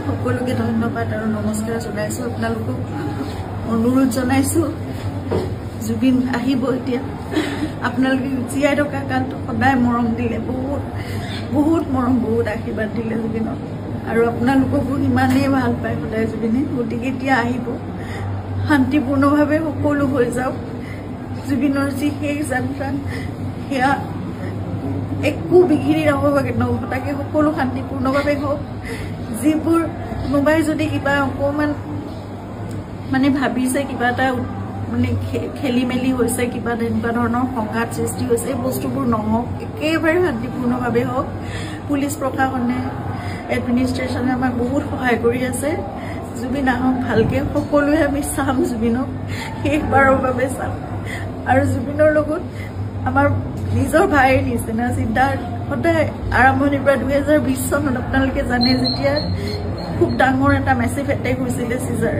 সকলোকে ধন্যবাদ আৰু নমস্কাৰ জনাইছো। আপোনালোকক অনুৰোধ জনাইছো জুবিন আহিব এতিয়া। আপোনালোকে জীয়াই থকা কালটো সদায় মৰম দিলে, বহুত বহুত মৰম, বহুত আশীৰ্বাদ দিলে জুবিনক, আৰু আপোনালোককো ইমানেই ভাল পায় সদায় জুবিনে। গতিকে এতিয়া আহিব, শান্তিপূৰ্ণভাৱে সকলো হৈ যাওক। জুবিনৰ যি শেষ যাত্ৰা সেয়া একো বিঘিনি নঘটাকে সকলো শান্তিপূৰ্ণভাৱে হওক। যিবোৰ কোনোবাই যদি কিবা অকণমান মানে ভাবিছে কিবা এটা মানে খেলি মেলি হৈছে, কিবা তেনেকুৱা ধৰণৰ সংঘাত সৃষ্টি হৈছে, এই বস্তুবোৰ নহওক, একেবাৰে শান্তিপূৰ্ণভাৱে হওক। পুলিচ প্ৰশাসনে, এডমিনিষ্ট্ৰেশ্যনে আমাক বহুত সহায় কৰি আছে। জুবিন আহক ভালকে, সকলোৱে আমি চাম জুবিনক, শেষবাৰৰ বাবে চাম। আৰু জুবিনৰ লগত আমাৰ নিজৰ ভাইৰ নিচিনা সিদ্ধাৰ্থ সদায় আৰম্ভণিৰ পৰা 2020 চনত আপোনালোকে জানে, যেতিয়া খুব ডাঙৰ এটা মেচিভ এটেক হৈছিলে চিজাৰ,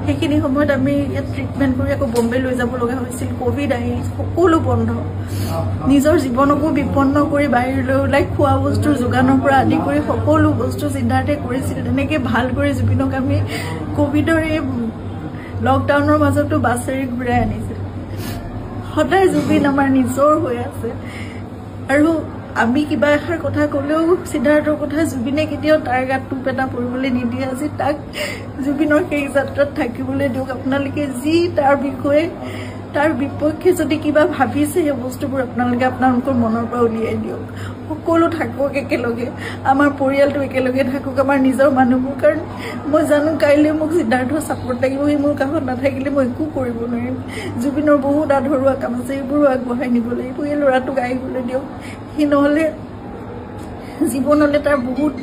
সেইখিনি সময়ত আমি ইয়াত ট্ৰিটমেণ্ট কৰি আকৌ বম্বে লৈ যাব লগা হৈছিল। কোভিড আহিল, সকলো বন্ধ, নিজৰ জীৱনকো বিপন্ন কৰি বাহিৰলৈ ওলাই খোৱা বস্তুৰ যোগানৰ পৰা আদি কৰি সকলো বস্তু সিদ্ধাৰ্থে কৰিছিল। তেনেকৈ ভাল কৰি জুবিনক আমি কোভিডৰ এই লকডাউনৰ মাজতো বাছেৰে ঘূৰাই আনিছিল। সদায় জুবিন আমাৰ নিজৰ হৈ আছে, আৰু আমি কিবা এষাৰ কথা ক'লেও সিদ্ধাৰ্থৰ কথা জুবিনে কেতিয়াও তাৰ গাত টোপ এটা পৰিবলৈ নিদিয়ে। আজি তাক জুবিনৰ সেই যাত্ৰাত থাকিবলৈ দিয়ক। আপোনালোকে যি তাৰ বিষয়ে, তাৰ বিপক্ষে যদি কিবা ভাবিছে, সেই বস্তুবোৰ আপোনালোকে আপোনালোকৰ মনৰ পৰা উলিয়াই দিয়ক। সকলো থাকক একেলগে, আমাৰ পৰিয়ালটো একেলগে থাকক, আমাৰ নিজৰ মানুহবোৰ। কাৰণ মই জানো কাইলৈ মোক সিদ্ধাৰ্থৰ ছাপোৰ্ট লাগিব, সি মোৰ কাষত নাথাকিলে মই একো কৰিব নোৱাৰিম। জুবিনৰ বহুত আধৰুৱা কাম আছে, এইবোৰো আগবঢ়াই নিব লাগিব। এই ল'ৰাটোক আহিবলৈ দিয়ক, সি নহ'লে জীৱনলৈ তাৰ বহুত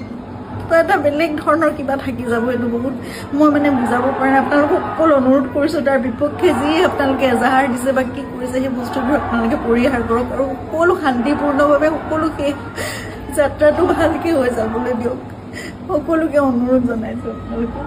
কিবা এটা বেলেগ ধৰণৰ কিবা থাকি যাব। এইটো বহুত মই মানে বুজাব পৰা নাই। আপোনালোকক সকলো অনুৰোধ কৰিছোঁ, তাৰ বিপক্ষে যি আপোনালোকে এজাহাৰ দিছে বা কি কৰিছে, সেই বস্তুবোৰ আপোনালোকে পৰিহাৰ কৰক, আৰু সকলো শান্তিপূৰ্ণভাৱে সকলো শেষ যাত্ৰাটো ভালকৈ হৈ যাবলৈ দিয়ক। সকলোকে অনুৰোধ জনাইছোঁ আপোনালোকক।